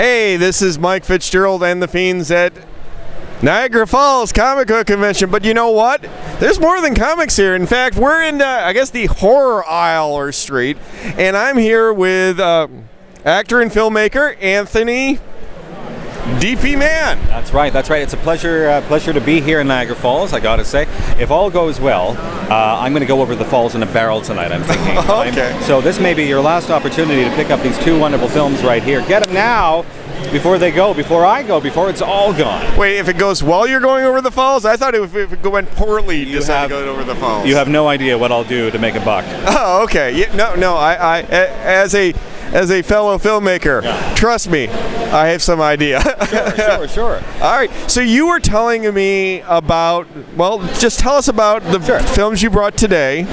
Hey, this is Mike Fitzgerald and the Fiends at Niagara Falls Comic-Con convention. But you know what? There's more than comics here. In fact, we're in, I guess, the horror aisle or street. And I'm here with actor and filmmaker Anthony DP Mann. That's right. It's a pleasure to be here in Niagara Falls, I gotta say. If all goes well, I'm going to go over the falls in a barrel tonight, I'm thinking. Okay. So this may be your last opportunity to pick up these two wonderful films right here. Get them now, before it's all gone. Wait, if it goes while you're going over the falls? I thought if it went poorly, you decide to go over the falls. You have no idea what I'll do to make a buck. Oh, okay. Yeah, no. I as a fellow filmmaker, trust me, I have some idea. Sure. All right. So you were telling me about, well, just tell us about the films you brought today.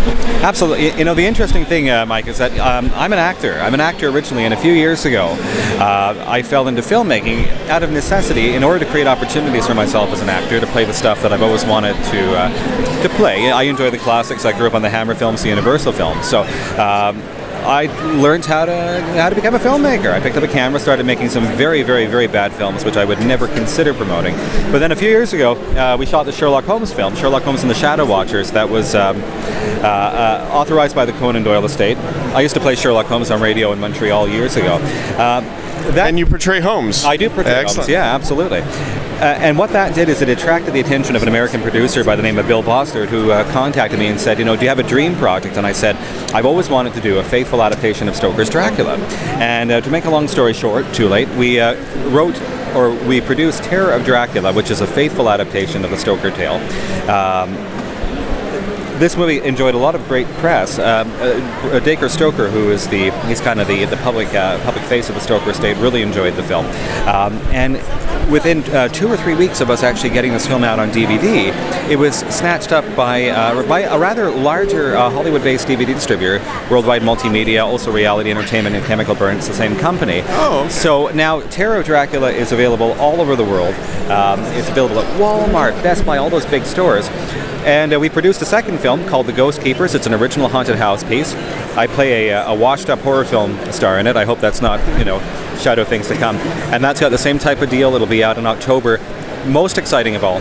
Absolutely. You know, the interesting thing, Mike, is that I'm an actor. I'm an actor originally, and a few years ago, I fell into filmmaking out of necessity in order to create opportunities for myself as an actor to play the stuff that I've always wanted to play. I enjoy the classics. I grew up on the Hammer films, the Universal films. So I learned how to become a filmmaker. I picked up a camera, started making some very, very, very bad films, which I would never consider promoting. But then a few years ago, we shot the Sherlock Holmes film, Sherlock Holmes and the Shadow Watchers, that was authorized by the Conan Doyle estate. I used to play Sherlock Holmes on radio in Montreal years ago. And you portray Holmes. I do portray Holmes, yeah, absolutely. And what that did is it attracted the attention of an American producer by the name of Bill Bostard, who contacted me and said, you know, do you have a dream project? And I said, I've always wanted to do a faithful adaptation of Stoker's Dracula. And to make a long story short, too late, we we produced Terror of Dracula, which is a faithful adaptation of the Stoker tale. This movie enjoyed a lot of great press. Dacre Stoker, who is he's kind of the public face of the Stoker estate, really enjoyed the film. And within 2 or 3 weeks of us actually getting this film out on DVD, it was snatched up by a rather larger Hollywood-based DVD distributor, Worldwide Multimedia, also Reality Entertainment and Chemical Burn. It's the same company. Oh. So now Terror of Dracula is available all over the world. It's available at Walmart, Best Buy, all those big stores. And we produced a second film called The Ghost Keepers. It's an original haunted house piece. I play a washed-up horror film star in it. I hope that's not, shadow things to come. And that's got the same type of deal. It'll be out in October. Most exciting of all,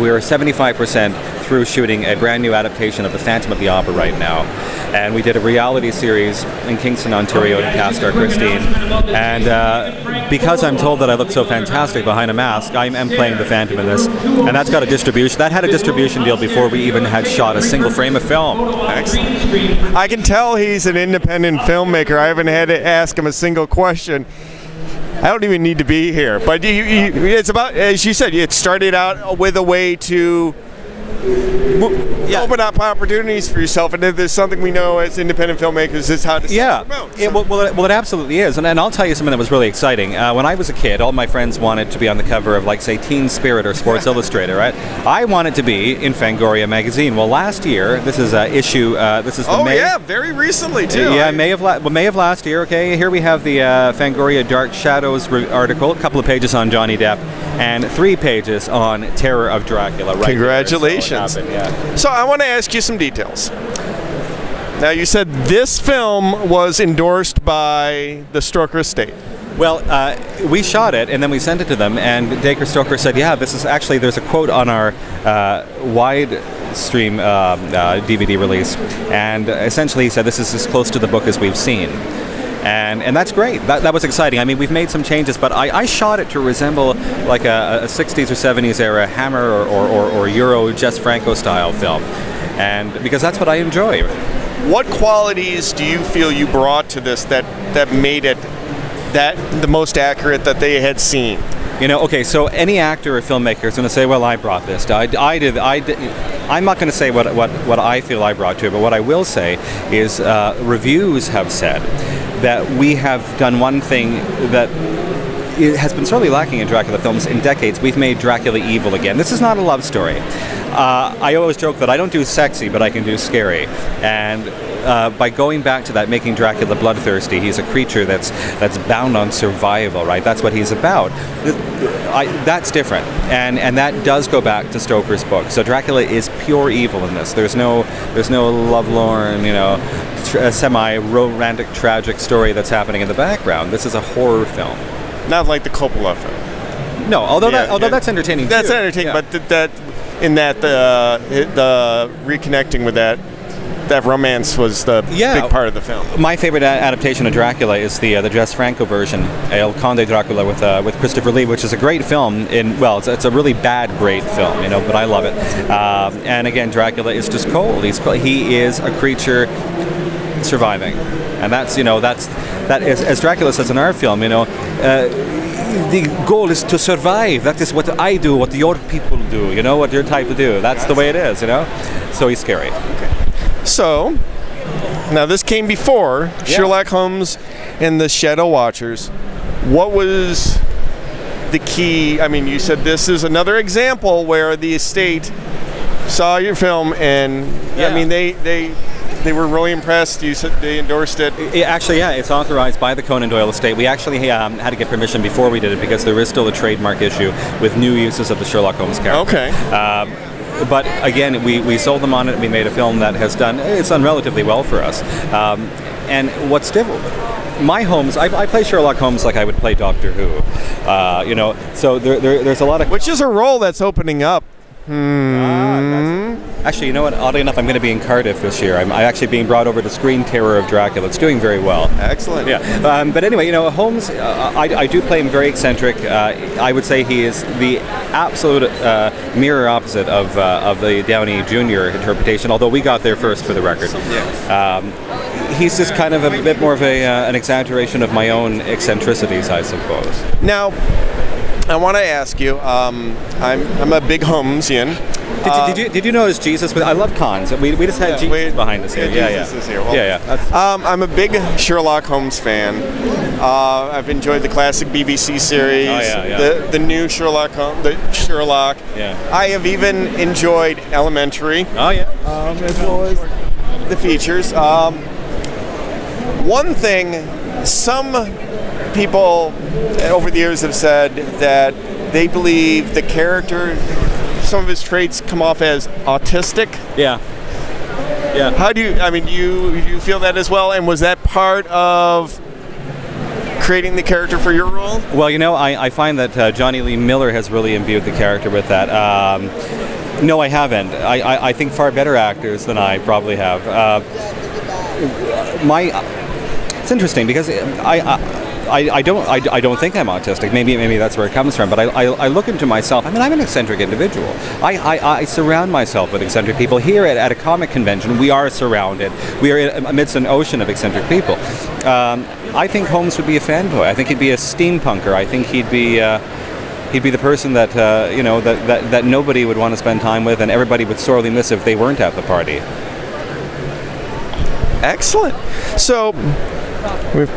we're 75% through shooting a brand new adaptation of The Phantom of the Opera right now. And we did a reality series in Kingston, Ontario to cast our Christine. And because I'm told that I look so fantastic behind a mask, I am playing the Phantom in this. And that's got a distribution. That had a distribution deal before we even had shot a single frame of film. Excellent. I can tell he's an independent filmmaker. I haven't had to ask him a single question. I don't even need to be here. But it's about, as you said, it started out with a way to open up opportunities for yourself, and if there's something we know as independent filmmakers is how to promote. Well, it absolutely is, and I'll tell you something that was really exciting. When I was a kid, all my friends wanted to be on the cover of, like, say, Teen Spirit or Sports Illustrated, right? I wanted to be in Fangoria magazine. Well, last year, this is issue. This is the May. Oh yeah, very recently too. Yeah, May of last year. Okay, here we have the Fangoria Dark Shadows article, a couple of pages on Johnny Depp, and 3 pages on Terror of Dracula. Right. Congratulations. So I want to ask you some details. Now, you said this film was endorsed by the Stoker estate. Well, we shot it and then we sent it to them, and Dacre Stoker said, yeah, this is actually, there's a quote on our wide stream DVD release, and essentially he said this is as close to the book as we've seen. And that's great. That was exciting. I mean, we've made some changes, but I shot it to resemble like a 60s or 70s era Hammer or Euro Jess Franco style film, and because that's what I enjoy. What qualities do you feel you brought to this that made it the most accurate that they had seen? Okay, so any actor or filmmaker is going to say, well, I brought this. I did. I'm not going to say what I feel I brought to it, but what I will say is reviews have said that we have done one thing that it has been sorely lacking in Dracula films in decades. We've made Dracula evil again. This is not a love story. I always joke that I don't do sexy, but I can do scary. And by going back to that, making Dracula bloodthirsty, he's a creature that's bound on survival, right? That's what he's about. That's different, and that does go back to Stoker's book. So Dracula is pure evil in this. There's no lovelorn, semi-romantic, tragic story that's happening in the background. This is a horror film. Not like the Coppola film. No, although that's entertaining. That's too. entertaining, but the reconnecting with that romance was the big part of the film. My favorite adaptation of Dracula is the Jess Franco version, El Conde Dracula with Christopher Lee, which is a great film. It's a really bad great film, but I love it. And again, Dracula is just cold. He is a creature surviving, and that's as Dracula says in our film. The goal is to survive. That is what I do, what your people do. What your type do. That's the way it is. So he's scary. Okay. So, now this came before Sherlock Holmes and the Shadow Watchers. What was the key? I mean, you said this is another example where the estate saw your film and, I mean, they were really impressed. You said they endorsed it. It's authorized by the Conan Doyle estate. We actually had to get permission before we did it because there is still a trademark issue with new uses of the Sherlock Holmes character. Okay. But again, we sold them on it. We made a film that has done relatively well for us. And what's different? My Holmes, I play Sherlock Holmes like I would play Doctor Who. So there's a lot of... Which is a role that's opening up. Actually, you know what? Oddly enough, I'm going to be in Cardiff this year. I'm actually being brought over to Screen Terror of Dracula. It's doing very well. Excellent. Yeah. But anyway, Holmes, I do play him very eccentric. I would say he is the absolute mirror opposite of the Downey Jr. interpretation, although we got there first for the record. He's just kind of a bit more of an exaggeration of my own eccentricities, I suppose. Now, I want to ask you, I'm a big Holmesian. Did you notice Jesus? I love cons. We just had Jesus behind us here. Jesus is here. Well, I'm a big Sherlock Holmes fan. I've enjoyed the classic BBC series, the new Sherlock Holmes, I have even enjoyed Elementary. As well as the features. One thing, some people over the years have said that they believe the character, some of his traits come off as autistic. Yeah. How do you feel that as well? And was that part of creating the character for your role? Well, I find that Johnny Lee Miller has really imbued the character with that. No, I haven't. I think far better actors than I probably have. It's interesting because I don't think I'm autistic. Maybe that's where it comes from. But I look into myself. I'm an eccentric individual. I surround myself with eccentric people. Here at a comic convention, we are surrounded. We are amidst an ocean of eccentric people. I think Holmes would be a fanboy. I think he'd be a steampunker. I think he'd be the person that that nobody would want to spend time with, and everybody would sorely miss if they weren't at the party. Excellent. So, we've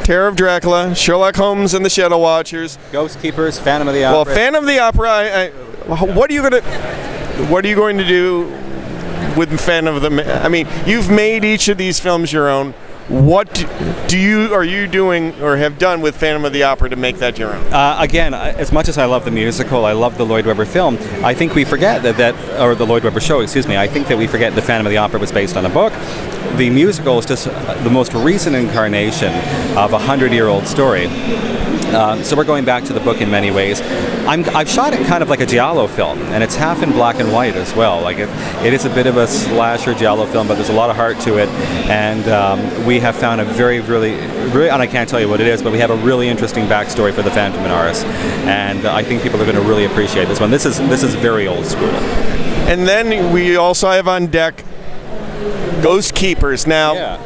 Terror of Dracula, Sherlock Holmes and the Shadow Watchers, Ghost Keepers, Phantom of the Opera. Well, Phantom of the Opera. What are you going to do with Phantom of the? I mean, you've made each of these films your own. What are you doing or have done with Phantom of the Opera to make that your own? Again, as much as I love the musical, I love the Lloyd Webber film. I think we forget or the Lloyd Webber show, excuse me. I think that we forget the Phantom of the Opera was based on a book. The musical is just the most recent incarnation of a 100-year-old story. So we're going back to the book in many ways. I've shot it kind of like a giallo film, and it's half in black and white as well. Like it is a bit of a slasher giallo film, but there's a lot of heart to it. And we have found a very, and I can't tell you what it is, but we have a really interesting backstory for the Phantom and Aris. And I think people are going to really appreciate this one. This is very old school. And then we also have on deck Ghost Keepers. Now,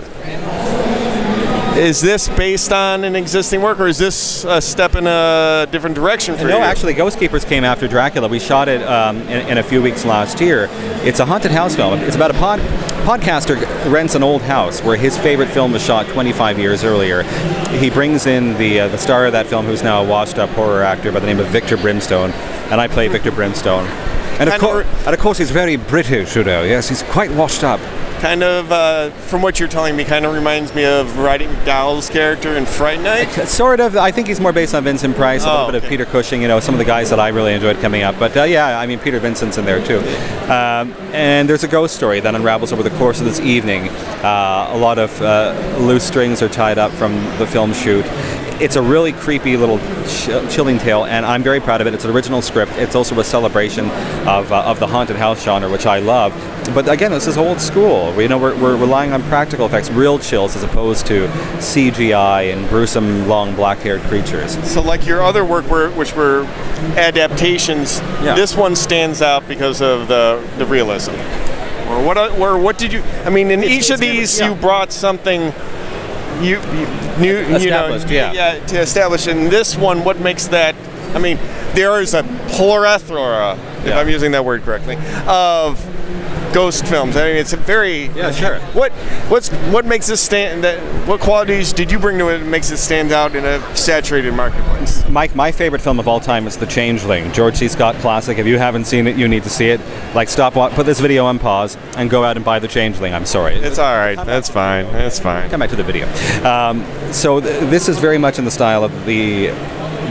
is this based on an existing work, or is this a step in a different direction for you? No, actually, Ghost Keepers came after Dracula. We shot it in a few weeks last year. It's a haunted house film. It's about a podcaster rents an old house where his favorite film was shot 25 years earlier. He brings in the star of that film, who's now a washed-up horror actor by the name of Victor Brimstone, and I play Victor Brimstone. And of course, he's very British, Yes, he's quite washed up. Kind of, from what you're telling me, kind of reminds me of Roddy McDowall's character in Fright Night. Sort of. I think he's more based on Vincent Price, a little bit of Peter Cushing, some of the guys that I really enjoyed coming up. But Peter Vincent's in there too. And there's a ghost story that unravels over the course of this evening. A lot of loose strings are tied up from the film shoot. it's a really creepy little chilling tale, and I'm very proud of it. It's an original script. It's also a celebration of the haunted house genre, which I love. But again, this is old school. We're relying on practical effects, real chills, as opposed to CGI and gruesome, long, black-haired creatures. So, like your other work, which were adaptations, this one stands out because of the realism. Or what did you? I mean, in each of these, you brought something you established, to establish. In this one, what makes that? I mean, there is a plethora, if I'm using that word correctly, of ghost films. I mean, it's a very sure. What makes this stand? What qualities did you bring to it that makes it stand out in a saturated marketplace? Mike, my favorite film of all time is The Changeling, George C. Scott classic. If you haven't seen it, you need to see it. Like, put this video on pause, and go out and buy The Changeling. I'm sorry. It's all right. That's fine. That's fine. Come back to the video. This is very much in the style of the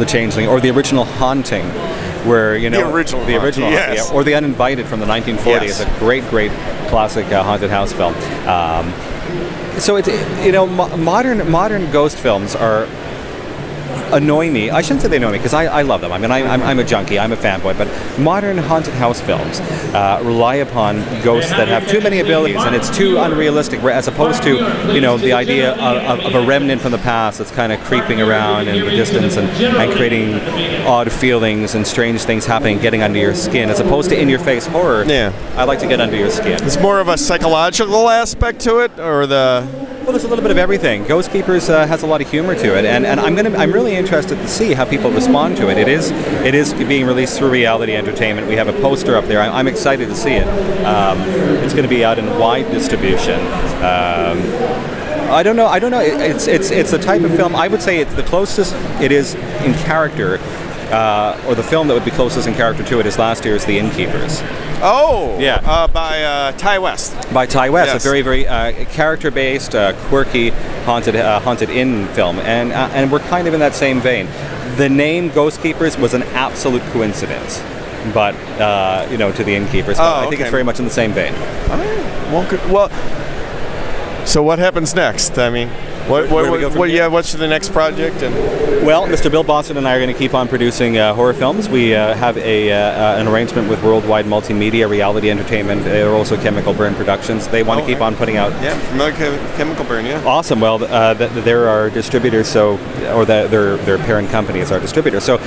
Changeling, or the original Haunting, where the original, yes. Or The Uninvited from the 1940s. Yes. A great classic haunted house film. So it's modern ghost films annoy me. I shouldn't say they annoy me, because I love them. I mean, I'm a junkie. I'm a fanboy. But modern haunted house films rely upon ghosts that have too many abilities, and it's too unrealistic. As opposed to the idea of a remnant from the past that's kind of creeping around in the distance and creating odd feelings and strange things happening, getting under your skin, as opposed to in-your-face horror. Yeah, I like to get under your skin. It's more of a psychological aspect to it, or Well, there's a little bit of everything. Ghost Keepers has a lot of humor to it, and I'm really interested to see how people respond to it. It is being released through Reality Entertainment. We have a poster up there. I'm excited to see it. It's going to be out in wide distribution. I don't know. It's the type of film. I would say it's the closest it is in character, or the film that would be closest in character to it is last year's The Innkeepers. Oh, yeah, by Ty West. By Ty West, yes. A very, very character-based, quirky, haunted inn film, and we're kind of in that same vein. The name Ghost Keepers was an absolute coincidence, but to The Innkeepers. I think it's very much in the same vein. All right. Well, so what happens next? I mean, what's the next project? Well, Mr. Bill Boston and I are going to keep on producing horror films. We have an arrangement with Worldwide Multimedia, Reality Entertainment. They're also Chemical Burn Productions. They want to keep on putting out. Yeah, familiar Chemical Burn. Yeah. Awesome. Well, they're our distributors, their parent company is our distributor. So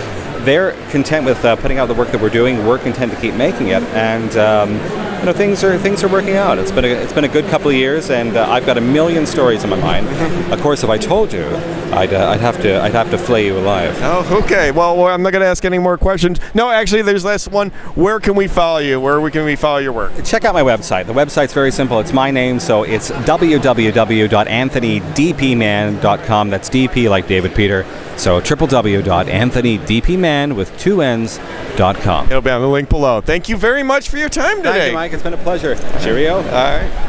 they're content with putting out the work that we're doing. We're content to keep making it, and things are working out. It's been a good couple of years, and I've got a million stories in my mind. Of course, if I told you, I'd have to flay you alive. Oh, okay. Well, I'm not going to ask any more questions. No, actually, there's last one. Where can we follow you? Where can we follow your work? Check out my website. The website's very simple. It's my name, so it's www.anthonydpman.com. That's DP like David Peter. So www.anthonydpman with 2 N's.com. It'll be on the link below. Thank you very much for your time today. Thank you, Mike. It's been a pleasure. Cheerio. All right.